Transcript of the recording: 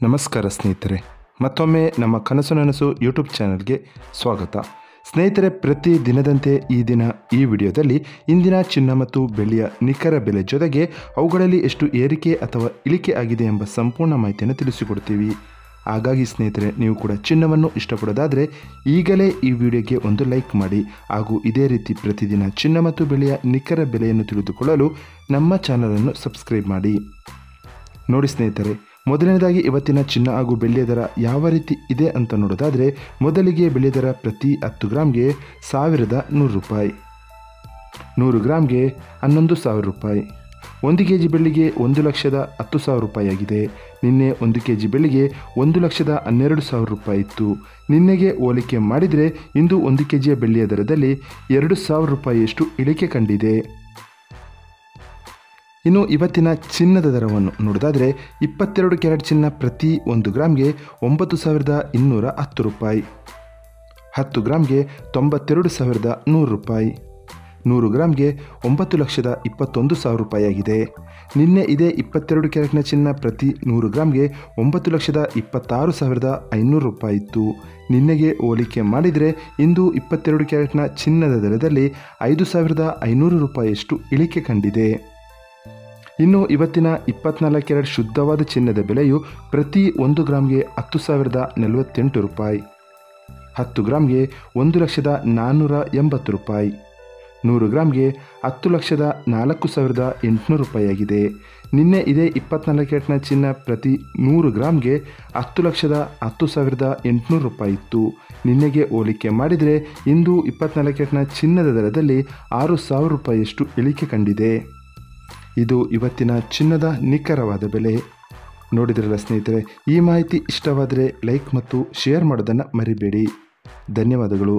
ನಮಸ್ಕಾರ ಸ್ನೇಹಿತರೆ, ಮತ್ತೊಮ್ಮೆ ನಮ್ಮ ಕನಸು ನನಸು ಯೂಟ್ಯೂಬ್ ಚಾನಲ್ಗೆ ಸ್ವಾಗತ. ಸ್ನೇಹಿತರೆ, ಪ್ರತಿ ದಿನದಂತೆ ಈ ದಿನ ಈ ವಿಡಿಯೋದಲ್ಲಿ ಇಂದಿನ ಚಿನ್ನ ಮತ್ತು ಬೆಳ್ಳಿಯ ನಿಖರ ಬೆಲೆ ಜೊತೆಗೆ ಅವುಗಳಲ್ಲಿ ಎಷ್ಟು ಏರಿಕೆ ಅಥವಾ ಇಳಿಕೆ ಆಗಿದೆ ಎಂಬ ಸಂಪೂರ್ಣ ಮಾಹಿತಿಯನ್ನು ತಿಳಿಸಿಕೊಡ್ತೀವಿ. ಹಾಗಾಗಿ ಸ್ನೇಹಿತರೆ, ನೀವು ಕೂಡ ಚಿನ್ನವನ್ನು ಇಷ್ಟಪಡೋದಾದರೆ ಈಗಲೇ ಈ ವಿಡಿಯೋಗೆ ಒಂದು ಲೈಕ್ ಮಾಡಿ ಹಾಗೂ ಇದೇ ರೀತಿ ಪ್ರತಿದಿನ ಚಿನ್ನ ಮತ್ತು ಬೆಳ್ಳಿಯ ನಿಖರ ಬೆಲೆಯನ್ನು ತಿಳಿದುಕೊಳ್ಳಲು ನಮ್ಮ ಚಾನಲನ್ನು ಸಬ್ಸ್ಕ್ರೈಬ್ ಮಾಡಿ. ನೋಡಿ ಸ್ನೇಹಿತರೆ, ಮೊದಲನೇದಾಗಿ ಇವತ್ತಿನ ಚಿನ್ನ ಹಾಗೂ ಬೆಳ್ಳಿಯ ದರ ಯಾವ ರೀತಿ ಇದೆ ಅಂತ ನೋಡೋದಾದರೆ, ಮೊದಲಿಗೆ ಬೆಳ್ಳಿಯ ದರ ಪ್ರತಿ 10 ಗ್ರಾಮ್ಗೆ 1100 ರೂಪಾಯಿ, 100 ಗ್ರಾಮ್ಗೆ 11,000 ರೂಪಾಯಿ. 1 kg ಬೆಳ್ಳಿಗೆ 1,10,000 ರೂಪಾಯಿ ಆಗಿದೆ. ನಿನ್ನೆ 1 kg ಬೆಳ್ಳಿಗೆ 1,12,000 ರೂಪಾಯಿ ಇತ್ತು. ನಿನ್ನೆಗೆ ಹೋಲಿಕೆ ಮಾಡಿದರೆ ಇಂದು 1 kg ಬೆಳ್ಳಿಯ ದರದಲ್ಲಿ 2,000 ರೂಪಾಯಿಯಷ್ಟು ಇಳಿಕೆ ಕಂಡಿದೆ. ಇನ್ನು ಇವತ್ತಿನ ಚಿನ್ನದ ದರವನ್ನು ನೋಡೋದಾದರೆ, 22 ಕ್ಯಾರೆಟ್ ಚಿನ್ನ ಪ್ರತಿ 1 ಗ್ರಾಮ್ಗೆ 9,210 ರೂಪಾಯಿ, 10 ಗ್ರಾಮ್ಗೆ 92,100 ರೂಪಾಯಿ, 100 ಗ್ರಾಮ್ಗೆ 9,21,000 ರೂಪಾಯಿ ಆಗಿದೆ. ನಿನ್ನೆ ಇದೇ 22 ಕ್ಯಾರೆಟ್ನ ಚಿನ್ನ ಪ್ರತಿ 100 ಗ್ರಾಮ್ಗೆ 9,26,500 ರೂಪಾಯಿ ಇತ್ತು. ನಿನ್ನೆಗೆ ಹೋಲಿಕೆ ಮಾಡಿದರೆ ಇಂದು 22 ಕ್ಯಾರೆಟ್ನ ಚಿನ್ನದ ದರದಲ್ಲಿ 5,500 ರೂಪಾಯಿಯಷ್ಟು ಇಳಿಕೆ ಕಂಡಿದೆ. ಇನ್ನು ಇವತ್ತಿನ 24 ಕ್ಯಾರೆಟ್ ಶುದ್ಧವಾದ ಚಿನ್ನದ ಬೆಲೆಯು ಪ್ರತಿ 1 ಗ್ರಾಮ್ಗೆ 10,048 ರೂಪಾಯಿ, 10 ಗ್ರಾಮ್ಗೆ 1,480 ರೂಪಾಯಿ, 100 ಗ್ರಾಮ್ಗೆ 10,04,800 ರೂಪಾಯಿ ಆಗಿದೆ. ನಿನ್ನೆ ಇದೇ 24 ಕ್ಯಾರೆಟ್ನ ಚಿನ್ನ ಪ್ರತಿ 100 ಗ್ರಾಮ್ಗೆ 10,10,800 ರೂಪಾಯಿ ಇತ್ತು. ನಿನ್ನೆಗೆ ಹೋಲಿಕೆ ಮಾಡಿದರೆ ಇಂದು 24 ಕ್ಯಾರೆಟ್ನ ಚಿನ್ನದ ದರದಲ್ಲಿ 6,000 ರೂಪಾಯಿಯಷ್ಟು ಇಳಿಕೆ ಕಂಡಿದೆ. ಇದು ಇವತ್ತಿನ ಚಿನ್ನದ ನಿಖರವಾದ ಬೆಲೆ. ನೋಡಿದ್ರಲ್ಲ ಸ್ನೇಹಿತರೆ, ಈ ಮಾಹಿತಿ ಇಷ್ಟವಾದರೆ ಲೈಕ್ ಮತ್ತು ಶೇರ್ ಮಾಡೋದನ್ನು ಮರಿಬೇಡಿ. ಧನ್ಯವಾದಗಳು.